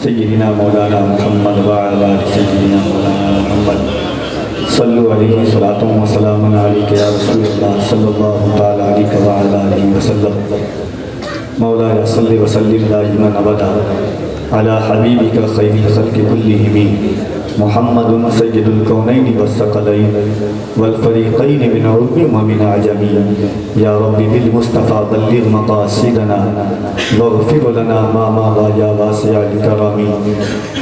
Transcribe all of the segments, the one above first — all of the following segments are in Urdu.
سیدنا مولانا محمد وعلی سیدنا مولانا محمد صلو علیہ صلاۃ و سلام علیک یا رسول اللہ صلی اللہ تعالی علیہ وعلی وسلم مولا صلی وسلم دائما ابدا علی حبیبک خیر الخلق کلہم محمد سید الکونین والثقلین والفریقین من عرب ومن عجم یا رب بالمصطفى بلغ مقاصدنا واغفر لنا ما مضى یا واسع الکرم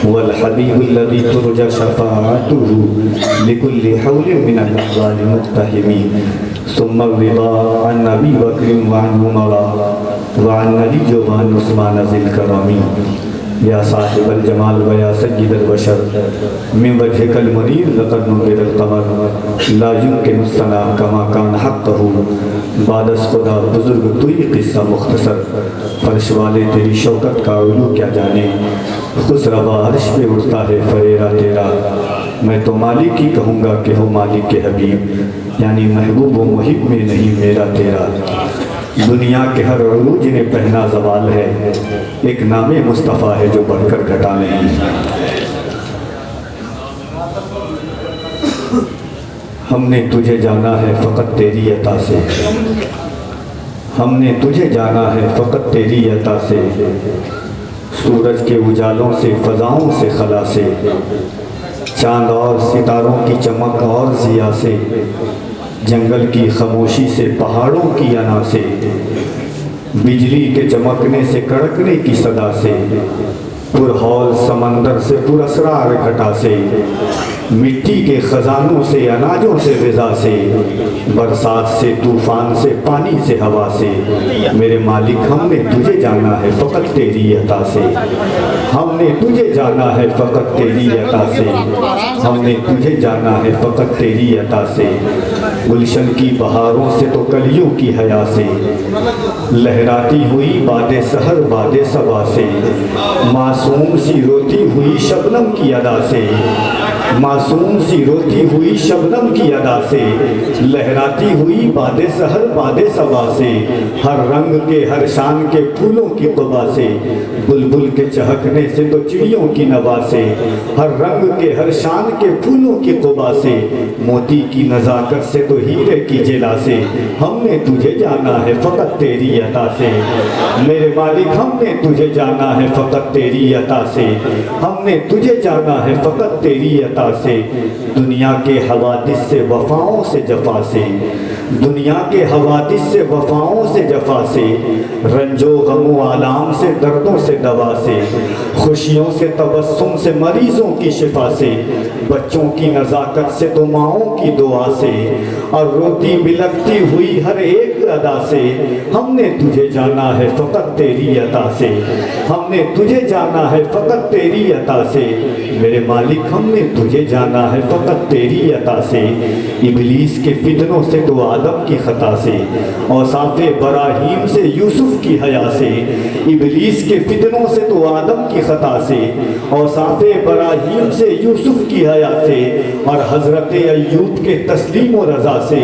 والحبیب الذی ترجى شفاعته لكل حول من الاحوال مقتحم ثم الرضا عن نبی بکر وعن عمر وعن علی وعن عثمان ذی الکرم یا صاحب الجمال و یا سید البشر من وجهک المنیر لقد نور القمر لا يمكن الثناء كما كان حقه بعد از خدا بزرگ توی قصہ مختصر فرش والے تیری شوکت کا علو کیا جانے خسروا عرش پہ اڑتا ہے فریرا تیرا میں تو مالک ہی کہوں گا کہ ہو مالک کے حبیب یعنی محبوب و محب میں نہیں میرا تیرا دنیا کے ہر عروج نے پہنا زوال ہے ایک نام مصطفیٰ ہے جو بڑھ کر گھٹا نہیں ہم نے تجھے جانا ہے فقط تیری عطا سے ہم نے تجھے جانا ہے فقط تیری عطا سے سورج کے اجالوں سے فضاؤں سے خلا سے چاند اور ستاروں کی چمک اور ضیاء سے جنگل کی خاموشی سے پہاڑوں کی انا سے بجلی کے چمکنے سے کڑکنے کی صدا سے پرہول سمندر سے پراسرار گھٹا سے مٹی کے خزانوں سے اناجوں سے غذا سے برسات سے طوفان سے پانی سے ہوا سے میرے مالک ہم نے تجھے جانا ہے فقط تیری عطا سے ہم نے تجھے جانا ہے فقط تیری عطا سے ہم نے تجھے جانا ہے فقط تیری عطا سے گلشن کی بہاروں سے تو کلیوں کی حیا سے لہراتی ہوئی باد سحر باد صبا سے معصوم سی روتی ہوئی شبنم کی ادا سے معصوم سی روتی ہوئی شبنم کی ادا سے لہراتی ہوئی باد سحر باد صبا سے ہر رنگ کے ہر شان کے پھولوں کی قبا سے بلبل کے چہکنے سے تو چڑیوں کی نوا سے ہر رنگ کے ہر شان کے پھولوں کی قبا سے موتی کی نزاکت سے تو ہیرے کی جلا سے ہم نے تجھے جانا ہے فقط تیری عطا سے میرے مالک ہم نے تجھے جانا ہے فقط تیری عطا سے ہم نے تجھے جانا ہے فقط تیری عطا سے دنیا کے حوادث سے وفاؤں سے جفا سے دنیا کے حوادث سے وفاؤں سے جفا سے رنج و غم و آلام سے دردوں سے دوا سے خوشیوں سے تبسم سے مریضوں کی شفا سے بچوں کی نزاکت سے تو ماؤں کی دعا سے اور روتی بلکتی ہوئی ہر ایک ادا سے ہم نے تجھے جانا ہے فقط تیری عطا سے ہم نے تجھے جانا ہے فقط تیری عطا سے میرے مالک ہم نے تجھے جانا ہے فقط تیری عطا سے ابلیس کے فتنوں سے تو آدم کی خطا سے اوصاف براہیم سے یوسف کی حیا سے ابلیس کے فتنوں سے تو آدم کی خطا سے اوصاف براہیم سے یوسف کی حیا سے اور حضرت ایوب کے تسلیم و رضا سے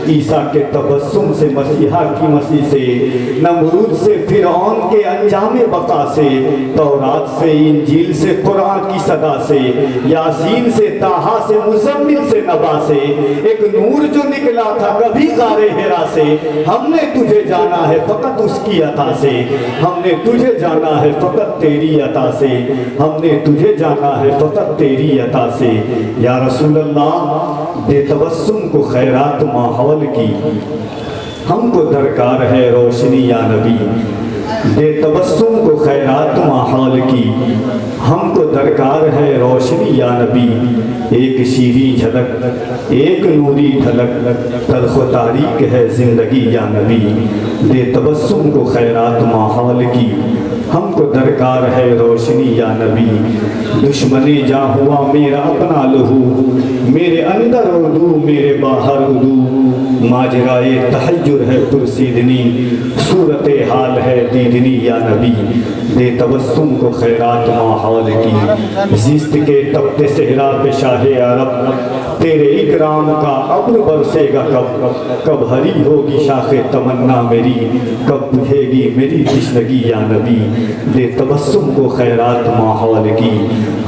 عیسیٰ کے تبسم سے مسیحا کی مسیح سے نمرود سے فرعون کے انجام بقا سے تورات سے انجیل سے قرآن کی صدا سے یاسین سے طٰہٰ سے مزمل سے نبا سے ایک نور جو نکلا تھا کبھی غار حرا سے ہم نے تجھے جانا ہے فقط اس کی عطا سے ہم نے تجھے جانا ہے فقط تیری عطا سے ہم نے تجھے جانا ہے فقط تیری عطا سے یا رسول اللہ بے تبسم کو خیرات ماحول کی ہم کو درکار ہے روشنی یا نبی بے تبسم کو خیرات ماحول کی ہم کو درکار ہے روشنی یا نبی ایک شیریں جھلک ایک نوری جھلک تلخ و تاریک ہے زندگی یا نبی بے تبسم کو خیرات ماحول کی ہم کو درکار ہے روشنی یا نبی دشمنی جا ہوا میرا اپنا لہو میرے اندر اردو میرے باہر اردو ماجرائے تحیر ہے پرسیدنی صورت حال ہے دیدنی یا نبی دے تبسم کو خیرات ماحول کی زیست کے تپتے صحرا پہ شاہ عرب تیرے اکرام کا ابر برسے گا کب ہری ہوگی شاخ تمنا میری، کب بجھے گی میری تشنگی یا نبی، دے تبسم کو خیرات ماحول کی،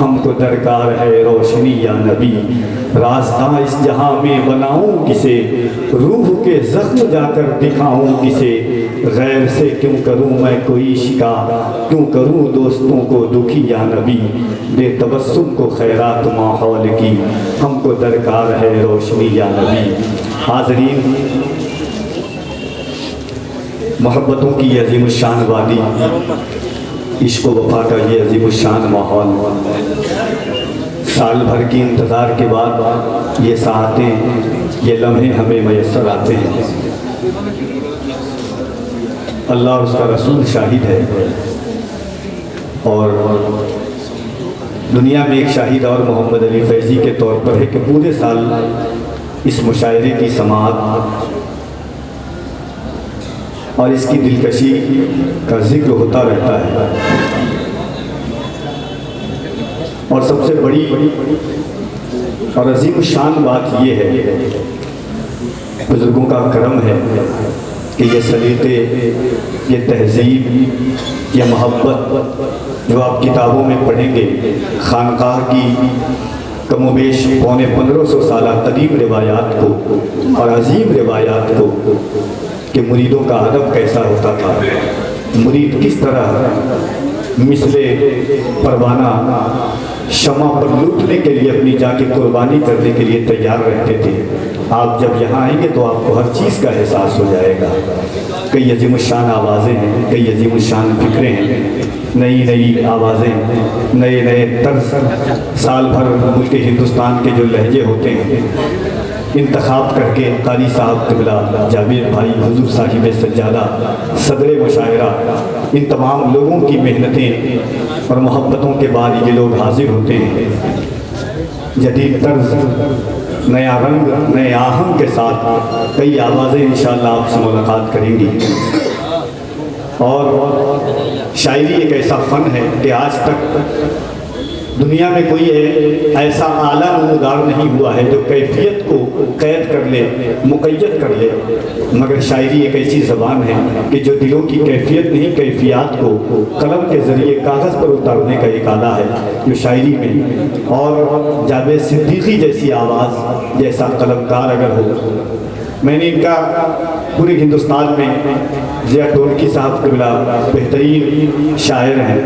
ہم کو درکار ہے روشنی یا نبی، راستہ اس جہاں میں بناؤں کسے، روح کے زخم جا کر دکھاؤں کسے، غیر سے کیوں کروں میں کوئی شکا، کیوں کروں دوستوں کو دکھی یا نبی، دے تبسم کو خیرات ماحول کی، ہم کو درکار ہے روشنی یا نبی۔ حاضرین، محبتوں کی یہ عظیم الشان وادی، عشق و وفا کا یہ عظیم الشان ماحول، سال بھر کی انتظار کے بعد یہ ساعتیں، یہ لمحے ہمیں میسر آتے ہیں۔ اللہ اور اس کا رسول شاہد ہے، اور دنیا میں ایک شاہد اور محمد علی فیضی کے طور پر ہے کہ پورے سال اس مشاعرے کی سماعت اور اس کی دلکشی کا ذکر ہوتا رہتا ہے۔ اور سب سے بڑی اور عظیم شان بات یہ ہے، بزرگوں کا کرم ہے کہ یہ سلیقے، یہ تہذیب، یہ محبت جو آپ کتابوں میں پڑھیں گے، خانقاہ کی کم و بیش 1500 سالہ قدیم روایات کو اور عظیم روایات کو، کہ مریدوں کا ادب کیسا ہوتا تھا، مرید کس طرح مثل پروانہ شمع پر لوٹنے کے لیے اپنی جان کی قربانی کرنے کے لیے تیار رہتے تھے۔ آپ جب یہاں آئیں گے تو آپ کو ہر چیز کا احساس ہو جائے گا۔ کئی عظیم الشان آوازیں ہیں، کئی عظیم الشان فکریں ہیں، نئی نئی آوازیں، نئے نئے طرز، سال بھر ملک ہندوستان کے جو لہجے ہوتے ہیں انتخاب کر کے قاری صاحب قبلہ، جاوید بھائی، حضور صاحب سجادہ، صدر مشاعرہ، ان تمام لوگوں کی محنتیں اور محبتوں کے بعد یہ لوگ حاضر ہوتے ہیں، جدید طرز، نیا رنگ، نئے آہنگ کے ساتھ کئی آوازیں انشاءاللہ آپ سے ملاقات کریں گی۔ اور شاعری ایک ایسا فن ہے کہ آج تک دنیا میں کوئی ایسا اعلیٰ نمودار نہیں ہوا ہے جو کیفیت کو قید کر لے، مقید کر لے، مگر شاعری ایک ایسی زبان ہے کہ جو دلوں کی کیفیت نہیں، کیفیات کو قلم کے ذریعے کاغذ پر اتارنے کا ایک آلہ ہے جو شاعری میں، اور جاوید صدیقی جیسی آواز، جیسا قلمکار اگر ہو، میں نے ان کا پورے ہندوستان میں، ضیاء ڈھولکی صاحب قبلہ بہترین شاعر ہیں،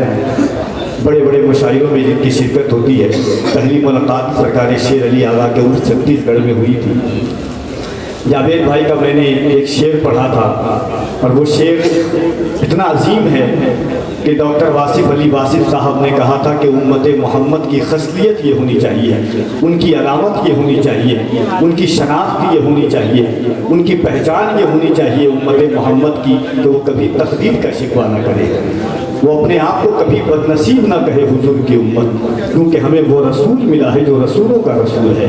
بڑے بڑے مشاعروں میں جن کی شرکت ہوتی ہے۔ پہلی ملاقات سرکار شیر علی آغا کے عرس چھتیس گڑھ میں ہوئی تھی۔ جاوید بھائی کا میں نے ایک شعر پڑھا تھا، اور وہ شعر اتنا عظیم ہے کہ ڈاکٹر واصف علی واصف صاحب نے کہا تھا کہ امت محمد کی خصلیت یہ ہونی چاہیے، ان کی علامت یہ ہونی چاہیے، ان کی شناخت یہ ہونی چاہیے، ان کی پہچان یہ ہونی چاہیے امت محمد کی، کہ وہ کبھی تقدیر کا شکوہ نہ کرے، وہ اپنے آپ کو کبھی بدنصیب نہ کہے حضور کی امت، کیونکہ ہمیں وہ رسول ملا ہے جو رسولوں کا رسول ہے،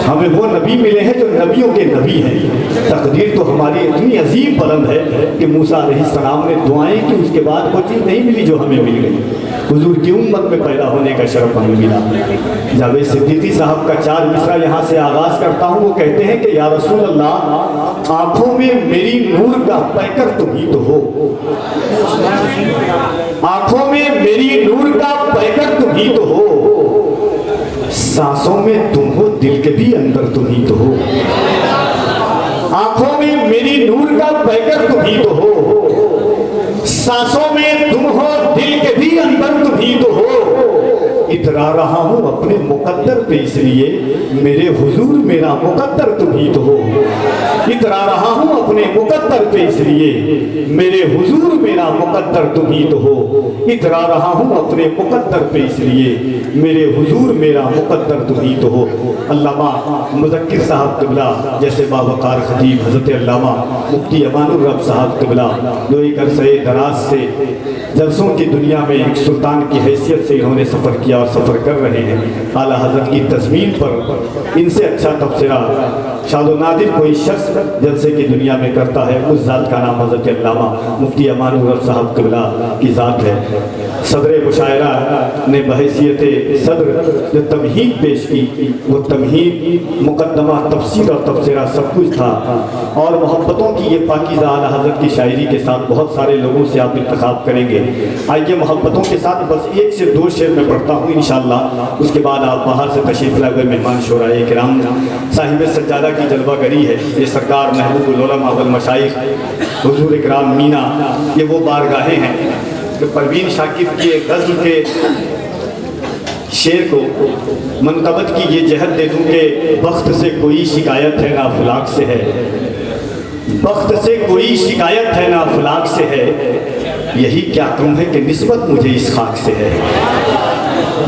ہمیں وہ نبی ملے ہیں جو نبیوں کے نبی ہیں۔ تقدیر تو ہماری اتنی عظیم بلند ہے کہ موسیٰ علیہ السلام نے دعائیں کی، اس کے بعد وہ چیز نہیں ملی جو ہمیں مل گئی، حضور کی امت میں پیدا ہونے کا شرف ہمیں ملا۔ جاوید صدیقی صاحب کا 4 مصرع یہاں سے آغاز کرتا ہوں۔ وہ کہتے ہیں کہ یا رسول اللہ، آنکھوں میں میری نور کا پیکر تم ہی تو ہو، آنکھوں میں میری نور کا پیکر تم ہی تو ہو، سانسوں میں تم ہو، دل کے بھی اندر تم ہی تو ہو، آنکھوں میں میری نور کا پیکر تم ہی تو ہو، سانسوں میں تم ہو، دل کے بھی اندر تم ہی تو ہو، اترا رہا ہوں اپنے مقدر پہ اس لیے میرے حضور میرا مقدر تم ہی تو ہو، اترا رہا ہوں اپنے مقدر پہ اس لیے میرے حضور میرا مقدر تم ہی تو ہو، اترا رہا ہوں اپنے مقدر پہ اس لیے میرے حضور میرا مقدر تم ہی تو ہو۔ علامہ مذکر صاحب قبلہ جیسے باوقار خطیب حضرت علامہ مفتی امان الرب صاحب قبلہ، جو ایک عرصہ دراز سے جلسوں کی دنیا میں ایک سلطان کی حیثیت سے انہوں نے سفر کیا اور سفر کر رہے ہیں، اعلیٰ حضرت کی تضمین پر ان سے اچھا تبصرہ شاد و نادر کوئی شخص جلسے کی دنیا میں کرتا ہے، اس ذات کا نام حضرت علامہ مفتی امان الرب صاحب قبلہ کی ذات ہے۔ صدر مشاعرہ نے بحیثیت صدر جو تمہید پیش کی وہ تمہید مقدمہ تفسیر اور تبصرہ سب کچھ تھا، اور محبتوں کی یہ پاکیزہ اعلیٰ حضرت کی شاعری کے ساتھ بہت سارے لوگوں سے آپ انتخاب کریں گے۔ آئیے محبتوں کے ساتھ بس 1 سے 2 شعر میں پڑھتا ہوں انشاءاللہ، اس کے بعد آپ باہر سے تشریف لائے ہوئے مہمان شورائے کرام صاحب سجادہ کی جلوہ گری ہے، یہ سرکار محبوب العلماء والمشائخ حضور اکرام مینا، یہ وہ بارگاہیں ہیں کہ پروین شاکر کی ایک غزل کے شعر کو منقبت کی یہ جہت دے دوں کہ بخت سے کوئی شکایت ہے نہ افلاک سے ہے، بخت سے کوئی شکایت ہے نہ افلاک سے ہے، یہی کیا کم ہے کہ نسبت مجھے اس خاک سے ہے،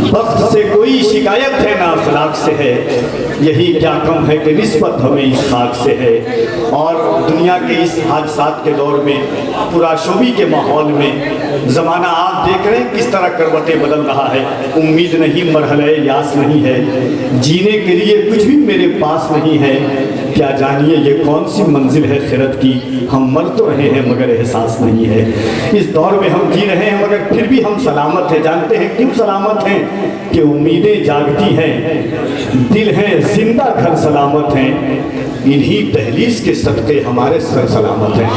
بخت سے کوئی شکایت ہے نہ افلاک سے ہے، یہی کیا کم ہے کہ نسبت ہمیں اس خاک سے ہے۔ اور دنیا کے اس حادثات کے دور میں، پرآشوبی کے ماحول میں، زمانہ آپ دیکھ رہے ہیں کس طرح کروٹیں بدل رہا ہے، امید نہیں مرحلہ یاس نہیں ہے، جینے کے لیے کچھ بھی میرے پاس نہیں ہے، کیا جانیے یہ کون سی منزل ہے خرد کی، ہم مر تو رہے ہیں مگر احساس نہیں ہے، اس دور میں ہم جی رہے ہیں مگر پھر بھی ہم سلامت ہیں، جانتے ہیں کیوں سلامت ہیں؟ کہ امیدیں جاگتی ہیں، دل ہیں زندہ گھر سلامت ہیں، انہی دہلیز کے صدقے ہمارے سر سلامت ہیں،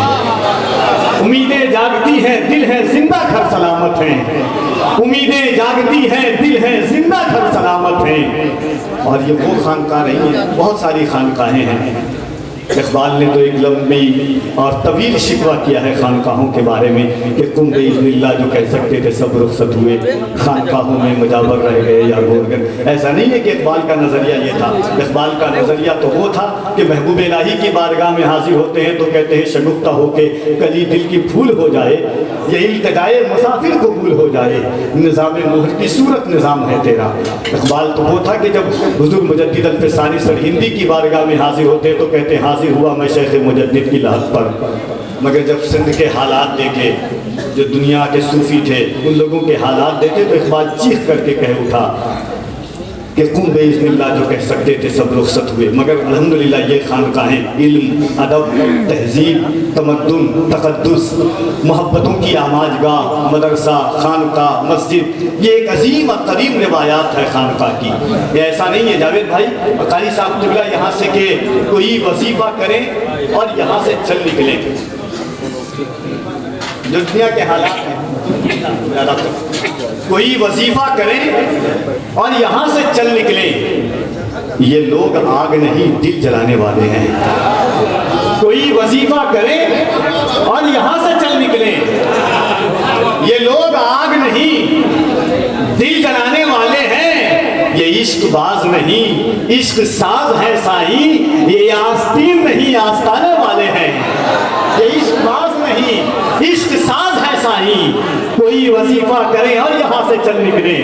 امیدیں جاگتی ہیں دل ہے زندہ گھر سلامت ہیں، امیدیں جاگتی ہیں دل ہے زندہ گھر سلامت ہیں۔ اور یہ وہ خانقاہ نہیں ہے، بہت ساری خانقاہیں ہیں۔ اقبال نے تو ایک لمبی اور طویل شکوہ کیا ہے خانقاہوں کے بارے میں کہ تم بِإِذْنِ اللہ جو کہہ سکتے تھے سب رخصت ہوئے، خانقاہوں میں مجاور رہ گئے یا گورگن۔ ایسا نہیں ہے کہ اقبال کا نظریہ یہ تھا، اقبال کا نظریہ تو وہ تھا کہ محبوب الہی کی بارگاہ میں حاضر ہوتے ہیں تو کہتے ہیں شگفتہ ہو کے کلی دل کی پھول ہو جائے، یہ التجائے مسافر قبول ہو جائے، نظام مہر کی صورت نظام ہے تیرا۔ اقبال تو وہ تھا کہ جب حضور مجدد الفسانی سرہندی کی بارگاہ میں حاضر ہوتے تو کہتے ہیں حاضر ہوا میں شیخ مجدد کی لحد پر، مگر جب سندھ کے حالات دیکھے، جو دنیا کے صوفی تھے ان لوگوں کے حالات دیکھے تو اقبال چیخ کر کے کہہ اٹھا کہ قم بِإِذْنِ اللہ جو کہہ سکتے تھے سب رخصت ہوئے۔ مگر الحمدللہ یہ خانقاہیں علم، ادب، تہذیب، تمدن، تقدس، محبتوں کی آماجگاہ، مدرسہ، خانقاہ، مسجد، یہ ایک عظیم اور قدیم روایات ہے خانقاہ کی۔ یہ ایسا نہیں ہے جاوید بھائی قاری صاحب قبلہ یہاں سے کہ کوئی وظیفہ کریں اور یہاں سے چل نکلیں، جو دنیا کے حالات ہیں کوئی وظیفہ کریں اور یہاں سے چل نکلیں، یہ لوگ آگ نہیں دل جلانے والے ہیں، کوئی وظیفہ کریں اور یہاں سے چل نکلیں، یہ لوگ آگ نہیں دل جلانے والے ہیں، یہ عشق باز نہیں عشق ساز ہے سائی، یہ آستین نہیں آستانے والے ہیں، یہ عشق باز نہیں عشق ساز ہے سائی، کوئی وظیفہ کرے اور یہاں سے چل نکلے،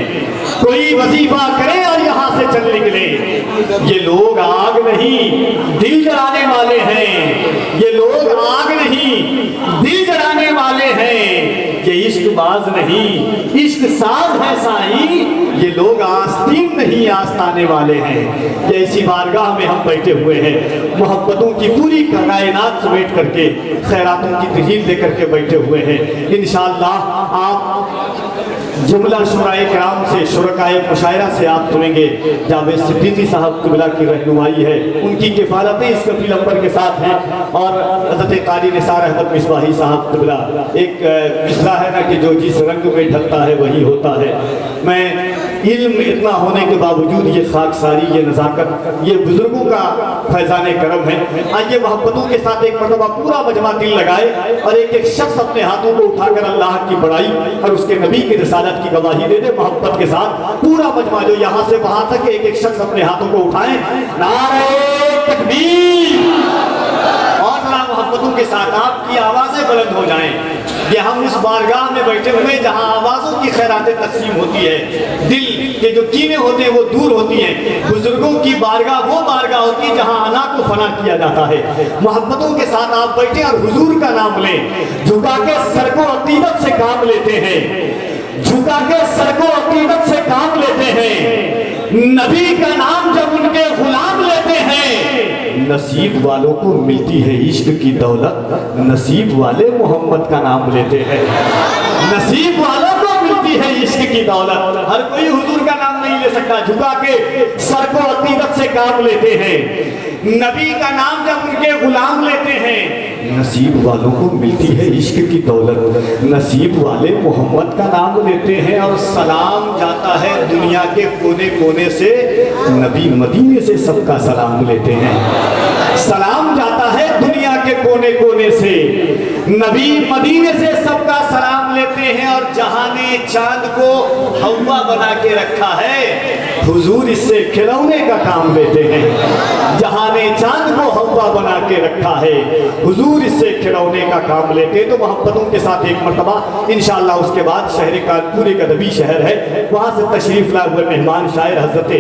کوئی وظیفہ کرے اور یہاں سے چل نکلے، یہ لوگ آگ نہیں دل جلانے والے ہیں، یہ لوگ آگ نہیں دل جلانے والے ہیں، یہ عشق باز نہیں عشق ساز ہے سائی، یہ لوگ آستین نہیں آستانے والے ہیں۔ یہ اسی بارگاہ میں ہم بیٹھے ہوئے ہیں، محبتوں کی پوری کائنات سمیٹ کر کے، خیراتوں کی تحیل دے کر کے بیٹھے ہوئے ہیں۔ انشاءاللہ آپ جملہ شورائے کرام سے، شرکائے مشاعرہ سے آپ سنیں گے، جاوید صدیقی صاحب قبلہ کی رہنمائی ہے، ان کی کفالتیں اس کفیل امبر کے ساتھ ہیں، اور حضرت قاری نثار احمد مصباحی صاحب قبلہ، ایک مصرع ہے نا کہ جو جس رنگ میں ڈھلتا ہے وہی ہوتا ہے۔ میں علم اتنا ہونے کے باوجود یہ خاکساری، یہ نزاکت، یہ بزرگوں کا فیضان کرم ہے۔ آئیے محبتوں کے ساتھ ایک مرتبہ پورا مجمع دل لگائے اور ایک ایک شخص اپنے ہاتھوں کو اٹھا کر اللہ کی بڑائی اور اس کے نبی کی رسالت کی گواہی دے دے محبت کے ساتھ۔ پورا مجمع جو یہاں سے وہاں تک ایک ایک شخص اپنے ہاتھوں کو اٹھائیں، نعرہ تکبیر، اور محبتوں کے ساتھ آپ کی آوازیں بلند ہو جائیں۔ یہ ہم اس بارگاہ میں بیٹھے ہوئے جہاں آوازوں کی خیراتیں تقسیم ہوتی ہے، دل کے جو کینے ہوتے ہیں وہ دور ہوتی ہیں، بزرگوں کی بارگاہ وہ بارگاہ ہوتی ہے جہاں انا کو فنا کیا جاتا ہے۔ محبتوں کے ساتھ آپ بیٹھے اور حضور کا نام لیں، جھکا کے سر کو عقیدت سے کام لیتے ہیں، جھکا کے سر کو عقیدت سے کام لیتے ہیں، نبی کا نام جب ان کے غلام لیتے ہیں، نصیب والوں کو ملتی ہے عشق کی دولت، نصیب والے محمد کا نام لیتے ہیں، نصیب والوں کو ملتی ہے عشق کی دولت۔ ہر کوئی حضور کا نام نہیں دے سکتا, جھکا کے سر کو عقیدت سے کام لیتے ہیں. نبی کا نام جب ان کے غلام لیتے ہیں, نصیب والوں کو ملتی ہے عشق کی دولت. نصیب والے محمد کا نام لیتے ہیں اور سلام جاتا ہے دنیا کے کونے کونے سے. نبی مدینے سے سب کا سلام لیتے ہیں. سلام جاتا ہے دنیا کے کونے کونے سے, نبی مدینے سے سب کا سلام لیتے ہیں. اور جہاں نے چاند کو ہوا بنا کے رکھا ہے, حضور اس سے کھلونے کا کام لیتے ہیں. جہاں نے چاند کو ہوا بنا کے رکھا ہے, حضور اس سے کھلونے کا کام لیتے. تو محبتوں کے ساتھ ایک مرتبہ انشاءاللہ اس کے بعد شہر کانپور ایک ادبی شہر ہے, وہاں سے تشریف لائے ہوئے مہمان شاعر حضرت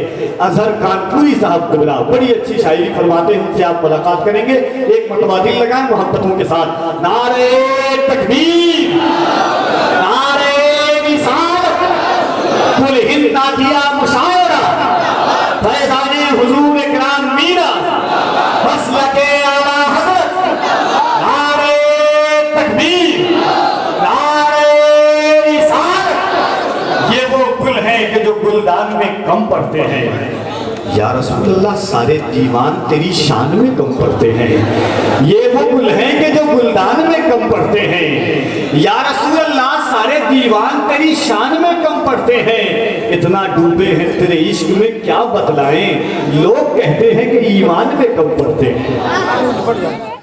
اظہر کانپوری صاحب قبلہ بڑی اچھی شاعری فرماتے ہیں, ان سے آپ ملاقات کریں گے. ایک مرتبہ دل لگائیں محبتوں کے ساتھ. نعرہ تکبیر, نعرہ رسالت, کل ہند نادیہ مشاعرہ, فیضان حضور اکرام میرا, مسلک اعلیٰ حضرت. نعرہ تکبیر, نعرہ رسالت. یہ وہ گل ہیں کہ جو گلدان میں کم پڑتے ہیں. یا رسول اللہ سارے دیوان تیری شان میں کم پڑتے ہیں. یہ وہ گل ہیں کہ جو گلدان میں کم پڑتے ہیں. یا رسول اللہ سارے دیوان تیری شان میں کم پڑتے ہیں. اتنا ڈوبے ہیں تیرے عشق میں کیا بتلائیں, لوگ کہتے ہیں کہ ایمان میں کم پڑتے ہیں.